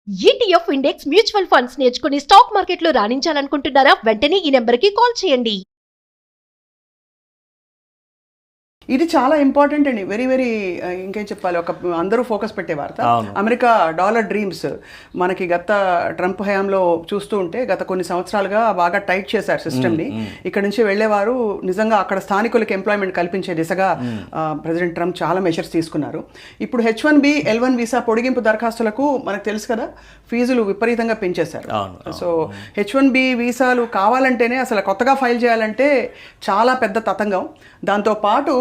ETF index mutual funds నేర్చుకుని stock మార్కెట్లో రాణించాలనుకుంటున్నారా? వెంటనే ఈ నెంబర్కి కాల్ చేయండి. ఇది చాలా ఇంపార్టెంట్ అండి. వెరీ వెరీ ఇంకేం చెప్పాలి, ఒక అందరూ ఫోకస్ పెట్టే వార్త. అమెరికా డాలర్ డ్రీమ్స్ మనకి గత ట్రంప్ హయాంలో చూస్తూ ఉంటే గత కొన్ని సంవత్సరాలుగా బాగా టైట్ చేశారు సిస్టమ్ని. ఇక్కడ నుంచి వెళ్ళేవారు నిజంగా అక్కడ స్థానికులకి ఎంప్లాయ్మెంట్ కల్పించే దిశగా ప్రెసిడెంట్ ట్రంప్ చాలా మెషర్స్ తీసుకున్నారు. ఇప్పుడు H1B L1 వీసా పొడిగింపు దరఖాస్తులకు మనకు తెలుసు కదా, ఫీజులు విపరీతంగా పెంచేశారు. సో H1B వీసాలు కావాలంటేనే అసలు కొత్తగా ఫైల్ చేయాలంటే చాలా పెద్ద తతంగం. దాంతోపాటు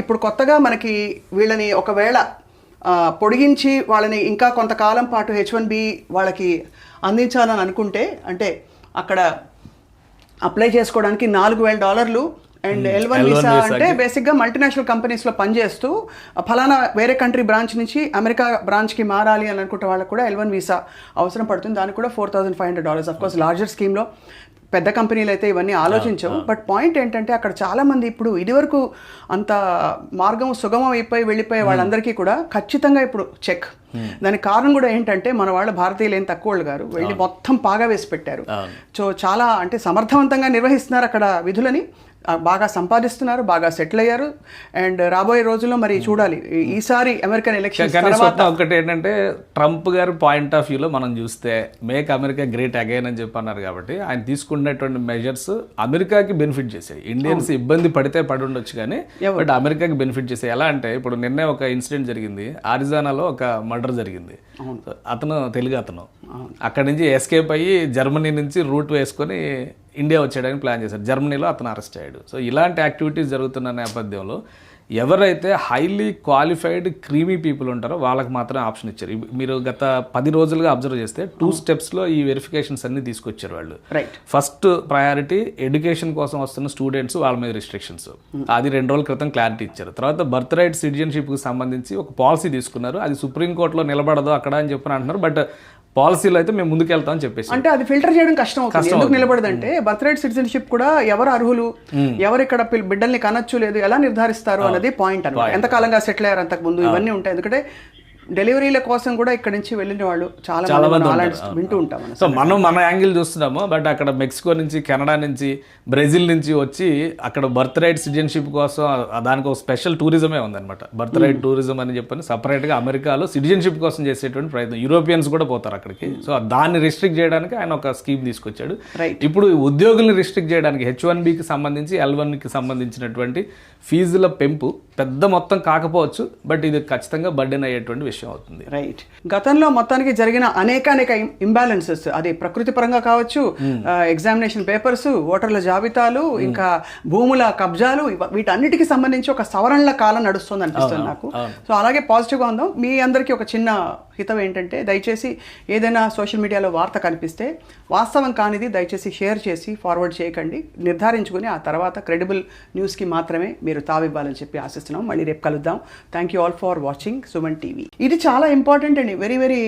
ఇప్పుడు కొత్తగా మనకి వీళ్ళని ఒకవేళ పొడిగించి వాళ్ళని ఇంకా కొంతకాలం పాటు H1B వాళ్ళకి అందించాలని అనుకుంటే, అంటే అక్కడ అప్లై చేసుకోవడానికి $4,000 అండ్ L1 వీసా అంటే బేసిక్గా మల్టీనేషనల్ కంపెనీస్లో పనిచేస్తూ ఫలానా వేరే కంట్రీ బ్రాంచ్ నుంచి అమెరికా బ్రాంచ్కి మారాలి అని అనుకుంటే వాళ్ళకు కూడా L1 వీసా అవసరం పడుతుంది. దానికి కూడా $4,500. అఫ్ కోర్స్ లార్జర్ స్కీమ్లో పెద్ద కంపెనీలు అయితే ఇవన్నీ ఆలోచించవు. బట్ పాయింట్ ఏంటంటే అక్కడ చాలామంది ఇప్పుడు ఇదివరకు అంత మార్గం సుగమం అయిపోయి వెళ్ళిపోయే వాళ్ళందరికీ కూడా ఖచ్చితంగా ఇప్పుడు చెక్. దానికి కారణం కూడా ఏంటంటే మన వాళ్ళ భారతీయులు ఏం తక్కువ వాళ్ళు గారు వెళ్ళి మొత్తం పాగా వేసి పెట్టారు. సో చాలా అంటే సమర్థవంతంగా నిర్వహిస్తున్నారు అక్కడ విధులని, బాగా సంపాదిస్తున్నారు, బాగా సెటిల్ అయ్యారు. అండ్ రాబోయే రోజుల్లో మరి చూడాలి ఈసారి అమెరికన్ ఎలక్షన్స్ తర్వాత. ఒకటి ఏంటంటే ట్రంప్ గారి పాయింట్ ఆఫ్ వ్యూలో మనం చూస్తే మేక్ అమెరికా గ్రేట్ అగైన్ అని చెప్పి అన్నారు కాబట్టి ఆయన తీసుకున్నటువంటి మెజర్స్ అమెరికాకి బెనిఫిట్ చేశాయి. ఇండియన్స్ ఇబ్బంది పడితే పడి ఉండొచ్చు కానీ బట్ అమెరికాకి బెనిఫిట్ చేశాయి. ఎలా అంటే ఇప్పుడు నిన్నే ఒక ఇన్సిడెంట్ జరిగింది, ఆరిజోనాలో ఒక మర్డర్ జరిగింది. అతను తెలుగు అతను అక్కడి నుంచి ఎస్కేప్ అయ్యి జర్మనీ నుంచి రూట్ వేసుకొని ఇండియా వచ్చేయడానికి ప్లాన్ చేశారు. జర్మనీలో అతను అరెస్ట్ అయ్యాడు. సో ఇలాంటి యాక్టివిటీస్ జరుగుతున్న నేపథ్యంలో ఎవరైతే హైలీ క్వాలిఫైడ్ క్రీమీ పీపుల్ ఉంటారో వాళ్ళకి మాత్రం ఆప్షన్ ఇచ్చారు. మీరు గత 10 రోజులుగా అబ్జర్వ్ చేస్తే 2 స్టెప్స్లో ఈ వెరిఫికేషన్స్ అన్ని తీసుకొచ్చారు వాళ్ళు. ఫస్ట్ ప్రయారిటీ ఎడ్యుకేషన్ కోసం వస్తున్న స్టూడెంట్స్, వాళ్ళ మీద రిస్ట్రిక్షన్స్, అది 2 రోజుల క్రితం క్లారిటీ ఇచ్చారు. తర్వాత బర్త్ రైట్ సిటిజన్షిప్కి సంబంధించి ఒక పాలసీ తీసుకున్నారు. అది సుప్రీంకోర్టులో నిలబడదు అక్కడ అని చెప్పని అంటున్నారు. బట్ పాలసీలో అయితే మేము ముందుకు వెళ్తామని చెప్పేసి, అంటే అది ఫిల్టర్ చేయడం కష్టం అవుతుంది. ఎందుకు నిలబడదంటే బర్త్ రైట్ సిటిజన్షిప్ కూడా ఎవరు అర్హులు, ఎవరు ఇక్కడ బిడ్డల్ని కనొచ్చు లేదు ఎలా నిర్ధారిస్తారు అన్నది పాయింట్ అన్నమాట. ఎంతకాలంగా సెటిల్ అయ్యారు అంతకు ముందు, ఇవన్నీ ఉంటాయి. ఎందుకంటే డెలివరీల కోసం కూడా ఇక్కడ నుంచి వెళ్ళిన వాళ్ళు చాలా మంది వింటూ ఉంటాం. సో మనం మన యాంగిల్ చూస్తున్నాము. బట్ అక్కడ మెక్సికో నుంచి, కెనడా నుంచి, బ్రెజిల్ నుంచి వచ్చి అక్కడ బర్త్ రైట్ సిటిజన్షిప్ కోసం దానికి ఒక స్పెషల్ టూరిజమే ఉందన్నమాట. బర్త్ రైట్ టూరిజం అని చెప్పని సపరేట్గా అమెరికాలో సిటిజన్షిప్ కోసం చేసేటువంటి ప్రయత్నం. యూరోపియన్స్ కూడా పోతారు అక్కడికి. సో దాన్ని రిస్ట్రిక్ట్ చేయడానికి ఆయన ఒక స్కీమ్ తీసుకొచ్చాడు. ఇప్పుడు ఉద్యోగుల్ని రిస్ట్రిక్ట్ చేయడానికి H1Bకి సంబంధించి L1కి సంబంధించినటువంటి ఫీజుల పెంపు పెద్ద మొత్తం కాకపోవచ్చు, బట్ ఇది ఖచ్చితంగా బర్డెన్ అయ్యేటువంటి విషయం అవుతుంది. రైట్. గతంలో మొత్తానికి జరిగిన అనేక ఇంబ్యాలెన్సెస్, అది ప్రకృతి పరంగా కావచ్చు, ఎగ్జామినేషన్ పేపర్స్, ఓటర్ల జాబితాలు, ఇంకా భూముల కబ్జాలు, వీటన్నిటికి సంబంధించి ఒక సవరణల కాలం నడుస్తుంది అనిపిస్తుంది నాకు. సో అలాగే పాజిటివ్గా ఉందాం. మీ అందరికీ ఒక చిన్న హితం ఏంటంటే, దయచేసి ఏదైనా సోషల్ మీడియాలో వార్త కనిపిస్తే వాస్తవం కానిది దయచేసి షేర్ చేసి ఫార్వర్డ్ చేయకండి. నిర్ధారించుకుని ఆ తర్వాత క్రెడిబుల్ న్యూస్కి మాత్రమే మీరు తావివ్వాలని చెప్పి ఆశిస్తున్నాం. మళ్ళీ రేపు కలుద్దాం. Thank you all for watching Suman TV. ఇది చాలా ఇంపార్టెంట్ అండి. వెరీ వెరీ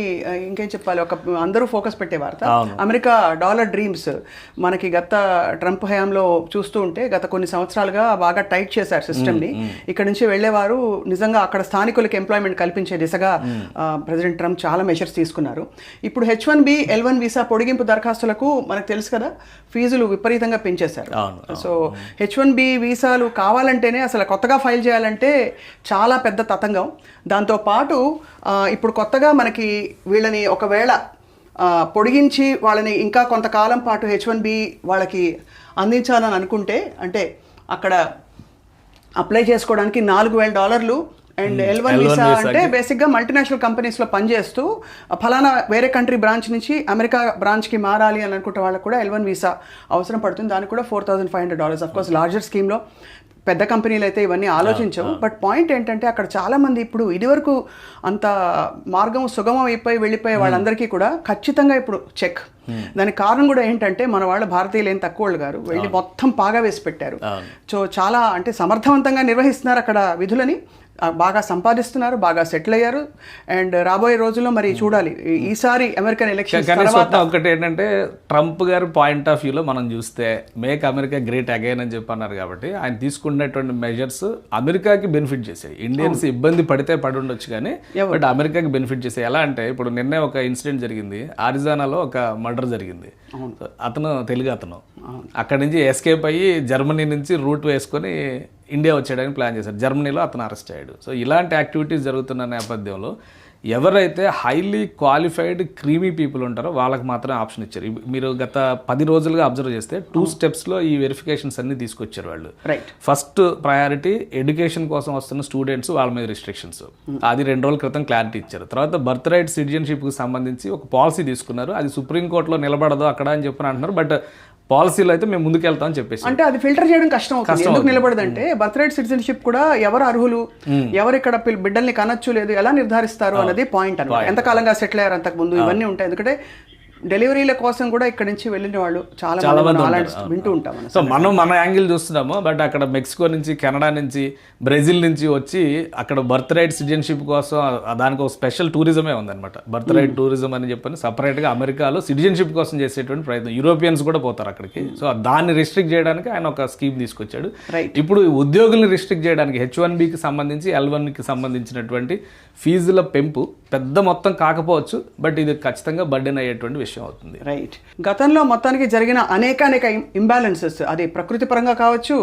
ఇంకేం చెప్పాలి, ఒక అందరూ ఫోకస్ పెట్టే వార్త. అమెరికా డాలర్ డ్రీమ్స్ మనకి గత ట్రంప్ హయాంలో చూస్తూ ఉంటే గత కొన్ని సంవత్సరాలుగా బాగా టైట్ చేశారు సిస్టమ్ని. ఇక్కడ నుంచి వెళ్ళేవారు నిజంగా అక్కడ స్థానికులకి ఎంప్లాయ్మెంట్ కల్పించే దిశగా ప్రెసిడెంట్ ట్రంప్ చాలా మెషర్స్ తీసుకున్నారు. ఇప్పుడు H1B L1 వీసా పొడిగింపు దరఖాస్తులకు మనకు తెలుసు కదా, ఫీజులు విపరీతంగా పెంచేశారు. సో H1B వీసాలు కావాలంటేనే అసలు కొత్తగా ఫైల్ చేయాలంటే చాలా పెద్ద తతంగం. దాంతోపాటు ఇప్పుడు కొత్తగా మనకి వీళ్ళని ఒకవేళ పొడిగించి వాళ్ళని ఇంకా కొంతకాలం పాటు H1B వాళ్ళకి అందించాలని అనుకుంటే, అంటే అక్కడ అప్లై చేసుకోవడానికి $4,000 అండ్ L1 వీసా అంటే బేసిక్గా మల్టీనేషనల్ కంపెనీస్లో పనిచేస్తూ ఫలానా వేరే కంట్రీ బ్రాంచ్ నుంచి అమెరికా బ్రాంచ్కి మారాలి అని అనుకుంటే వాళ్ళకు కూడా L1 వీసా అవసరం పడుతుంది. దానికి కూడా $4,500. అఫ్ కోర్స్ లార్జర్ స్కీమ్లో పెద్ద కంపెనీలు అయితే ఇవన్నీ ఆలోచించవు. బట్ పాయింట్ ఏంటంటే అక్కడ చాలామంది ఇప్పుడు ఇదివరకు అంత మార్గం సుగమం అయిపోయి వెళ్ళిపోయే వాళ్ళందరికీ కూడా ఖచ్చితంగా ఇప్పుడు చెక్. దానికి కారణం కూడా ఏంటంటే మన వాళ్ళ భారతీయులు ఏం తక్కువ వాళ్ళు గారు వెళ్ళి మొత్తం పాగా వేసి పెట్టారు. సో చాలా అంటే సమర్థవంతంగా నిర్వహిస్తున్నారు అక్కడ విధులని, బాగా సంపాదిస్తున్నారు, బాగా సెటిల్ అయ్యారు. అండ్ రాబోయే రోజుల్లో మరి చూడాలి ఈసారి అమెరికన్ ఎలక్షన్ కానీ తర్వాత స్వప్న ఒకటి ఏంటంటే ట్రంప్ గారి పాయింట్ ఆఫ్ వ్యూలో మనం చూస్తే మేక్ అమెరికా గ్రేట్ అగైన్ అని చెప్పి అన్నారు కాబట్టి ఆయన తీసుకున్నటువంటి మెజర్స్ అమెరికాకి బెనిఫిట్ చేసాయి. ఇండియన్స్ ఇబ్బంది పడితే పడి ఉండొచ్చు కానీ బట్ అమెరికాకి బెనిఫిట్ చేసాయి. ఎలా అంటే ఇప్పుడు నిన్నే ఒక ఇన్సిడెంట్ జరిగింది, ఆరిజోనాలో ఒక మర్డర్ జరిగింది. అతను తెలుగు అతను అక్కడి నుంచి ఎస్కేప్ అయ్యి జర్మనీ నుంచి రూట్ వేసుకొని ఇండియా వచ్చేయడానికి ప్లాన్ చేశారు. జర్మనీలో అతను అరెస్ట్ అయ్యాడు. సో ఇలాంటి యాక్టివిటీస్ జరుగుతున్న నేపథ్యంలో ఎవరైతే హైలీ క్వాలిఫైడ్ క్రీమీ పీపుల్ ఉంటారో వాళ్ళకి మాత్రం ఆప్షన్ ఇచ్చారు. మీరు గత 10 రోజులుగా అబ్జర్వ్ చేస్తే 2 స్టెప్స్లో ఈ వెరిఫికేషన్స్ అన్ని తీసుకొచ్చారు వాళ్ళు. ఫస్ట్ ప్రయారిటీ ఎడ్యుకేషన్ కోసం వస్తున్న స్టూడెంట్స్, వాళ్ళ మీద రిస్ట్రిక్షన్స్, అది 2 రోజుల క్రితం క్లారిటీ ఇచ్చారు. తర్వాత బర్త్ రైట్ సిటిజన్షిప్కి సంబంధించి ఒక పాలసీ తీసుకున్నారు. అది సుప్రీంకోర్టులో నిలబడదు అక్కడ అని చెప్పని అంటున్నారు. బట్ పాలసీలో అయితే మేము ముందుకెళ్తామని చెప్పేసి అంటే అది ఫిల్టర్ చేయడం కష్టం అవుతుంది. ఎందుకు నిలబడదంటే బర్త్ రైట్ సిటిజన్షిప్ కూడా ఎవరు అర్హులు, ఎవరు ఇక్కడ బిడ్డల్ని కనొచ్చు లేదు ఎలా నిర్ధారిస్తారు అన్నది పాయింట్ అనమాట. ఎంతకాలంగా సెటిల్ అయ్యారు అంతకు ముందు ఇవన్నీ ఉంటాయి. ఎందుకంటే డెలివరీల కోసం కూడా ఇక్కడ నుంచి వెళ్ళిన వాళ్ళు చాలా మంది వింటూ ఉంటాం. సో మనం మన యాంగిల్ చూస్తున్నాము. బట్ అక్కడ మెక్సికో నుంచి, కెనడా నుంచి, బ్రెజిల్ నుంచి వచ్చి అక్కడ బర్త్ రైట్ సిటిజన్షిప్ కోసం దానికి ఒక స్పెషల్ టూరిజమే ఉందన్నమాట. బర్త్ రైట్ టూరిజం అని చెప్పని సపరేట్గా అమెరికాలో సిటిజన్షిప్ కోసం చేసేటువంటి ప్రయత్నం. యూరోపియన్స్ కూడా పోతారు అక్కడికి. సో దాన్ని రిస్ట్రిక్ట్ చేయడానికి ఆయన ఒక స్కీమ్ తీసుకొచ్చాడు. ఇప్పుడు ఉద్యోగుల్ని రిస్ట్రిక్ట్ చేయడానికి H1Bకి సంబంధించి, L1కి సంబంధించినటువంటి ఫీజుల పెంపు పెద్ద మొత్తం కాకపోవచ్చు, బట్ ఇది ఖచ్చితంగా బర్డెన్ అయ్యేటువంటి విషయం అవుతుంది. రైట్. గతంలో మొత్తానికి జరిగిన అనేక ఇంబ్యాలెన్సెస్, అది ప్రకృతి పరంగా కావచ్చు,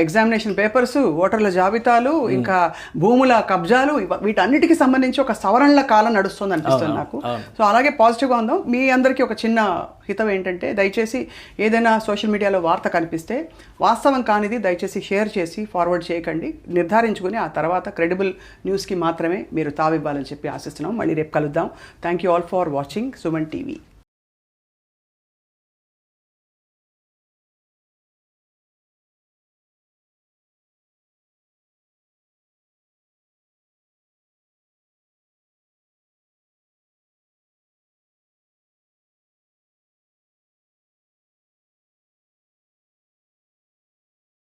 ఎగ్జామినేషన్ పేపర్స్, ఓటర్ల జాబితాలు, ఇంకా భూముల కబ్జాలు, వీటన్నిటికి సంబంధించి ఒక సవరణల కాలం నడుస్తుంది అనిపిస్తుంది నాకు. సో అలాగే పాజిటివ్గా ఉందాం. మీ అందరికీ ఒక చిన్న హితం ఏంటంటే దయచేసి ఏదైనా సోషల్ మీడియాలో వార్త కనిపిస్తే వాస్తవం కానిది దయచేసి షేర్ చేసి ఫార్వర్డ్ చేయకండి. నిర్ధారించుకుని ఆ తర్వాత క్రెడిబుల్ న్యూస్కి మాత్రమే మీరు తావివ్వాలని చెప్పి ఆశిస్తున్నాం. మళ్ళీ రేపు కలుద్దాం. Thank you all for watching Suman TV.